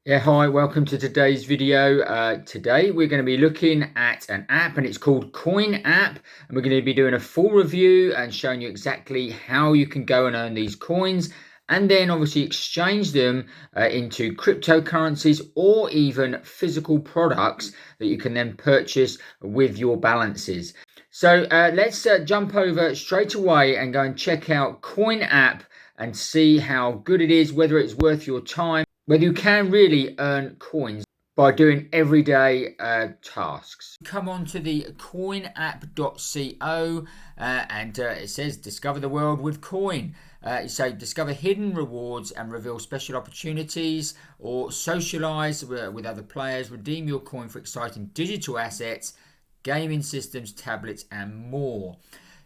Yeah, hi, welcome to today's video. Today we're going to be looking at an app and it's called Coin App, and we're going to be doing a full review and showing you exactly how you can go and earn these coins and then obviously exchange them into cryptocurrencies or even physical products that you can then purchase with your balances. So let's jump over straight away and go and check out Coin App and see how good it is, whether it's worth your time, whether you can really earn coins by doing everyday tasks. Come on to the coinapp.co and it says discover the world with coin. You say discover hidden rewards and reveal special opportunities, or socialize with other players, redeem your coin for exciting digital assets, gaming systems, tablets, and more.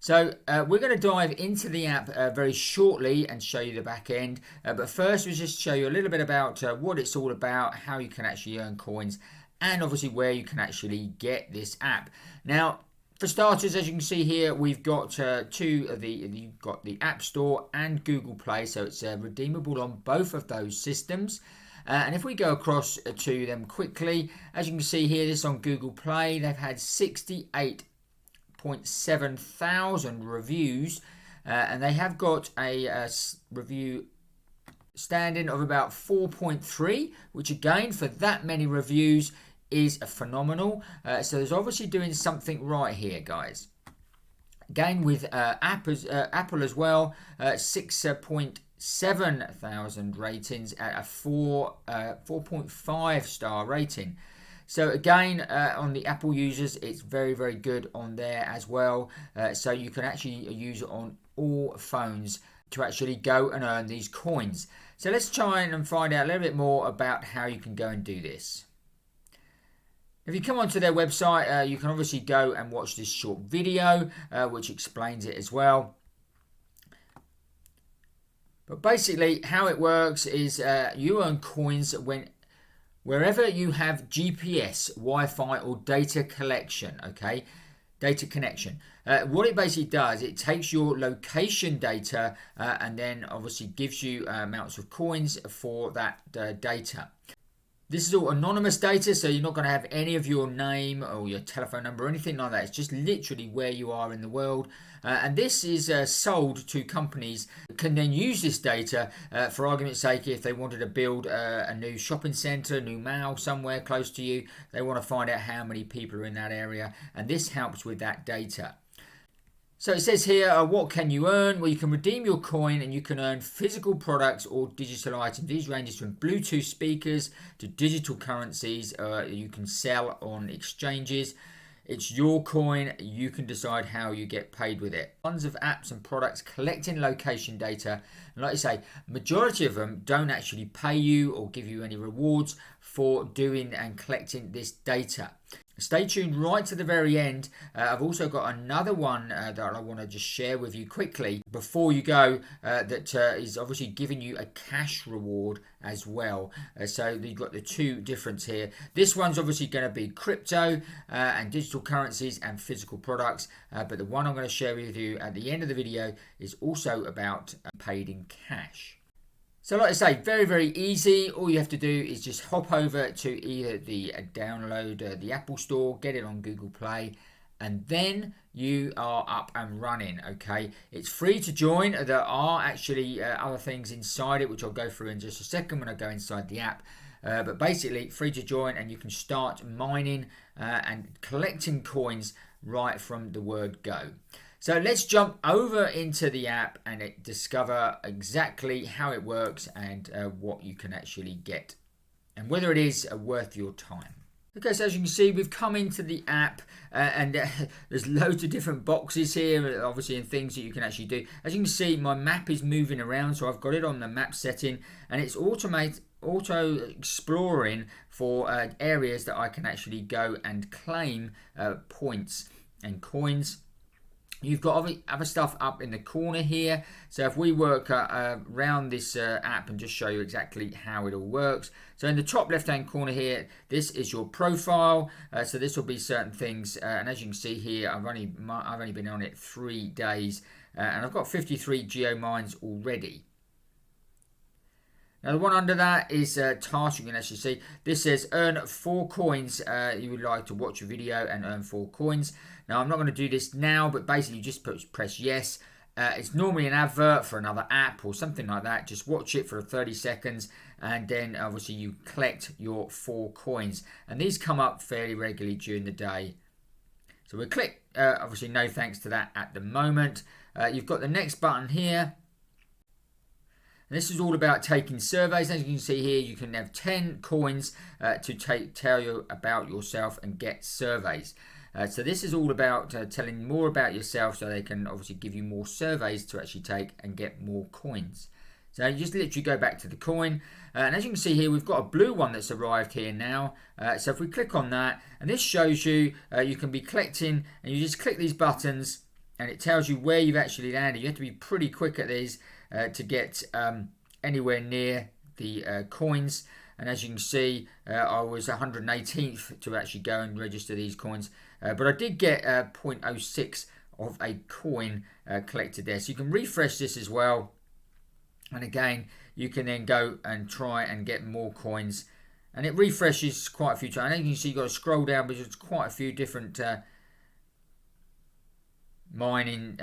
So we're going to dive into the app very shortly and show you the back end. But first, we'll just show you a little bit about what it's all about, how you can actually earn coins, and obviously where you can actually get this app. Now, for starters, as you can see here, we've got you've got the App Store and Google Play, so it's redeemable on both of those systems. And if we go across to them quickly, as you can see here, this on Google Play, they've had 68,700 reviews, and they have got a review standing of about 4.3, which again, for that many reviews, is phenomenal. So there's obviously doing something right here, guys. Again, with Apple as well, 6.7 thousand ratings at a 4.5 star rating. So again, on the Apple users, it's very, very good on there as well. So you can actually use it on all phones to actually go and earn these coins. So let's try and find out a little bit more about how you can go and do this. If you come onto their website, you can obviously go and watch this short video, which explains it as well. But basically, how it works is you earn coins wherever you have GPS, Wi-Fi, or data collection, okay? Data connection. What it basically does, it takes your location data and then obviously gives you amounts of coins for that data. This is all anonymous data, so you're not going to have any of your name or your telephone number or anything like that. It's just literally where you are in the world. And this is sold to companies that can then use this data, for argument's sake, if they wanted to build a new shopping centre, new mall somewhere close to you, they want to find out how many people are in that area. And this helps with that data. So it says here, what can you earn? Well, you can redeem your coin and you can earn physical products or digital items. These ranges from Bluetooth speakers to digital currencies you can sell on exchanges. It's your coin. You can decide how you get paid with it. Tons of apps and products collecting location data. And like I say, majority of them don't actually pay you or give you any rewards for doing and collecting this data. Stay tuned right to the very end. I've also got another one that I want to just share with you quickly before you go that is obviously giving you a cash reward as well. So you've got the two difference here. This one's obviously going to be crypto and digital currencies and physical products. But the one I'm going to share with you at the end of the video is also about paid in cash. So like I say, very, very easy. All you have to do is just hop over to either the download the Apple Store, get it on Google Play, and then you are up and running, okay? It's free to join. There are actually other things inside it, which I'll go through in just a second when I go inside the app. But basically, free to join, and you can start mining and collecting coins right from the word go. So let's jump over into the app and discover exactly how it works and what you can actually get and whether it is worth your time. Okay, so as you can see, we've come into the app and there's loads of different boxes here, obviously, and things that you can actually do. As you can see, my map is moving around, so I've got it on the map setting, and it's auto exploring for areas that I can actually go and claim points and coins. You've got other stuff up in the corner here. So if we work around this app and just show you exactly how it all works. So in the top left hand corner here, this is your profile. So this will be certain things. And as you can see here, I've only been on it 3 days. And I've got 53 geo mines already. Now the one under that is task. You can actually see this says earn 4 coins. You would like to watch a video and earn 4 coins. Now I'm not going to do this now, but basically you just press yes. It's normally an advert for another app or something like that. Just watch it for 30 seconds and then obviously you collect your 4 coins. And these come up fairly regularly during the day. So we'll click, obviously no thanks to that at the moment. You've got the next button here. And this is all about taking surveys. As you can see here, you can have 10 coins to tell you about yourself and get surveys. So this is all about telling more about yourself so they can obviously give you more surveys to actually take and get more coins. So you just literally go back to the coin. And as you can see here, we've got a blue one that's arrived here now. So if we click on that, and this shows you, you can be collecting, and you just click these buttons and it tells you where you've actually landed. You have to be pretty quick at these to get anywhere near the coins. And as you can see, I was 118th to actually go and register these coins. But I did get 0.06 of a coin collected there. So you can refresh this as well. And again, you can then go and try and get more coins. And it refreshes quite a few times. And you can see you've got to scroll down because there's quite a few different mining,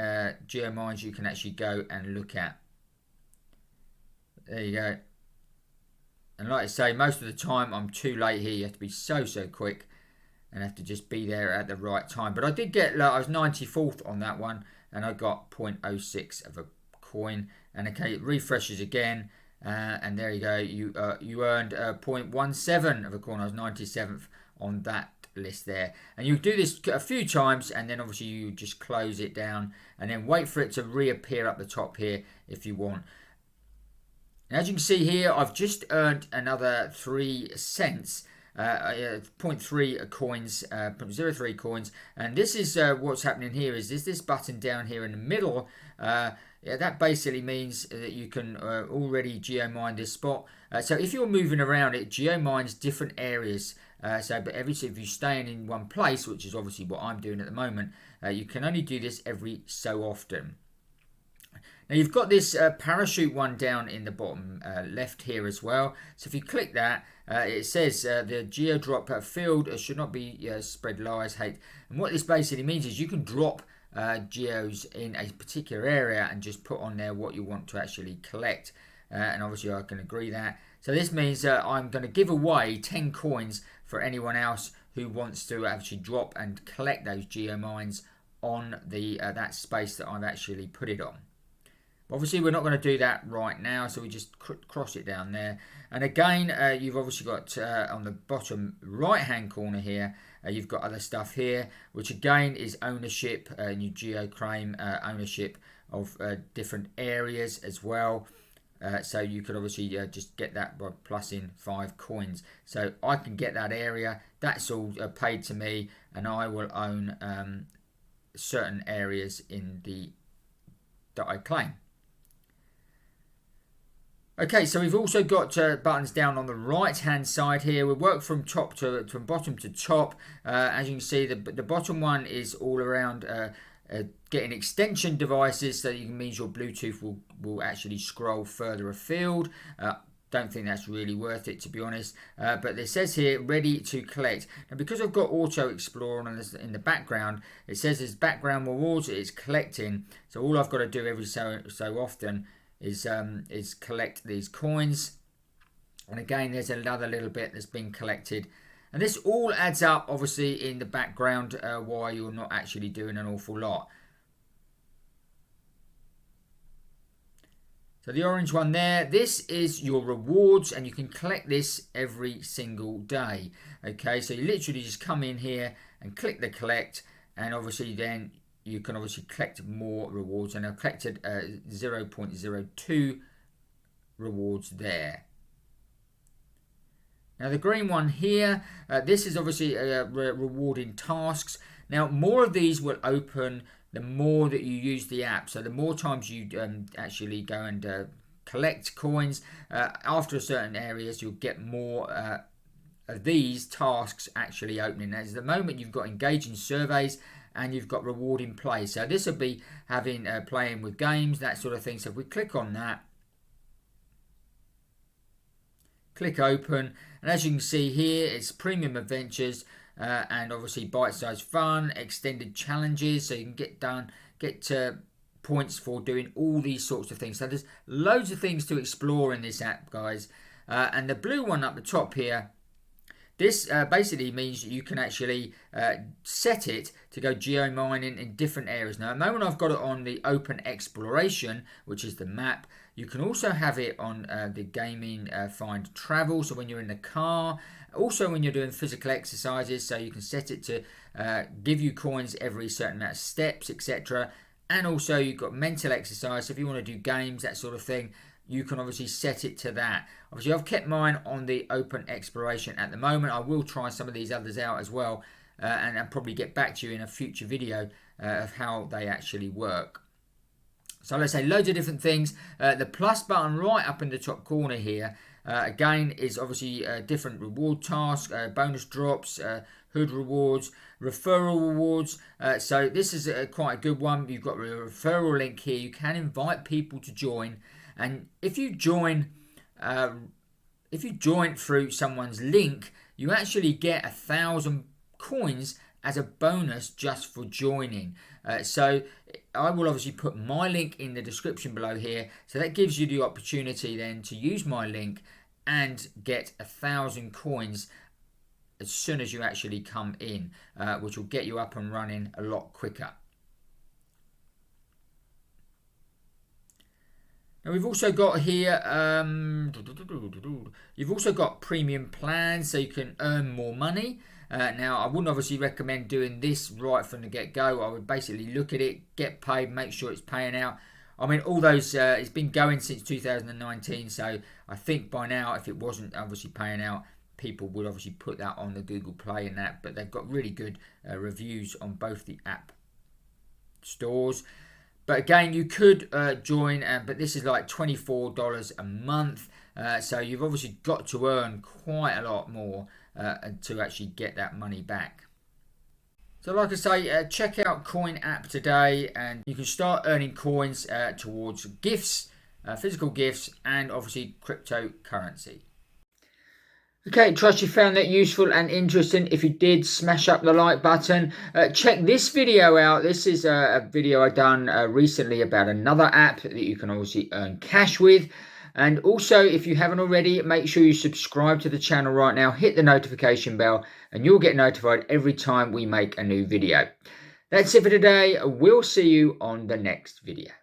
geomines you can actually go and look at. There you go. And like I say, most of the time I'm too late here. You have to be so quick and have to just be there at the right time. But I did get, I was 94th on that one and I got 0.06 of a coin. And okay, it refreshes again. And there you go. You earned 0.17 of a coin. I was 97th on that list there. And you do this a few times and then obviously you just close it down and then wait for it to reappear up the top here if you want. As you can see here, I've just earned another 3 cents, 0.3 coins, 0.03 coins. And this is what's happening here is this button down here in the middle. Yeah, that basically means that you can already geomine this spot. So if you're moving around, it geomines different areas. But if you're staying in one place, which is obviously what I'm doing at the moment, you can only do this every so often. Now you've got this parachute one down in the bottom left here as well. So if you click that, it says the geodrop field should not be spread lies, hate. And what this basically means is you can drop geos in a particular area and just put on there what you want to actually collect. And obviously I can agree that. So this means I'm going to give away 10 coins for anyone else who wants to actually drop and collect those geomines on the that space that I've actually put it on. Obviously, we're not going to do that right now, so we just cross it down there. And again, you've obviously got on the bottom right-hand corner here, you've got other stuff here, which again is ownership, and you geoclaim ownership of different areas as well. So you could obviously just get that by plussing 5 coins. So I can get that area. That's all paid to me, and I will own certain areas in that I claim. Okay, so we've also got buttons down on the right hand side here. We work from bottom to top. As you can see, the bottom one is all around getting extension devices, so that means your Bluetooth will actually scroll further afield. Don't think that's really worth it, to be honest. But it says here, ready to collect. Now, because I've got Auto Explorer on this in the background, it says there's background rewards it's collecting. So all I've got to do every so often is collect these coins. And again, there's another little bit that's been collected. And this all adds up, obviously, in the background while you're not actually doing an awful lot. So the orange one there, this is your rewards, and you can collect this every single day. Okay, so you literally just come in here and click the collect, and obviously then you can obviously collect more rewards. And I've collected 0.02 rewards there. Now the green one here, this is obviously rewarding tasks. Now more of these will open the more that you use the app. So the more times you actually go and collect coins, after certain areas you'll get more of these tasks actually opening. As the moment you've got engaging surveys and you've got rewarding play. So this will be having playing with games, that sort of thing. So if we click on that, click open, and as you can see here, it's premium adventures and obviously bite-sized fun, extended challenges, so you can get points for doing all these sorts of things. So there's loads of things to explore in this app, guys. And the blue one up the top here, this basically means you can actually set it to go geo-mining in different areas. Now, at the moment I've got it on the open exploration, which is the map. You can also have it on the gaming find travel, so when you're in the car. Also when you're doing physical exercises, so you can set it to give you coins every certain amount of steps, etc. And also you've got mental exercise, so if you want to do games, that sort of thing, you can obviously set it to that. Obviously I've kept mine on the open exploration at the moment. I will try some of these others out as well, and I'll probably get back to you in a future video of how they actually work. So let's say loads of different things. The plus button right up in the top corner here, again, is obviously different reward tasks, bonus drops, hood rewards, referral rewards. So this is quite a good one. You've got a referral link here. You can invite people to join, and if you join through someone's link, you actually get 1,000 coins as a bonus just for joining. So I will obviously put my link in the description below here, so that gives you the opportunity then to use my link and get 1,000 coins as soon as you actually come in, which will get you up and running a lot quicker. Now we've also got here, you've also got premium plans, so you can earn more money. Now I wouldn't obviously recommend doing this right from the get-go. I would basically look at it, get paid, make sure it's paying out. I mean, all those, it's been going since 2019, so I think by now, if it wasn't obviously paying out, people would obviously put that on the Google Play and that, but they've got really good reviews on both the app stores. But again, you could join, but this is like $24 a month, so you've obviously got to earn quite a lot more to actually get that money back. So like I say, check out Coin app today, and you can start earning coins towards gifts, physical gifts, and obviously cryptocurrency. Okay, trust you found that useful and interesting. If you did, smash up the like button. Check this video out. This is a video I done recently about another app that you can obviously earn cash with. And also, if you haven't already, make sure you subscribe to the channel right now. Hit the notification bell and you'll get notified every time we make a new video. That's it for today. We'll see you on the next video.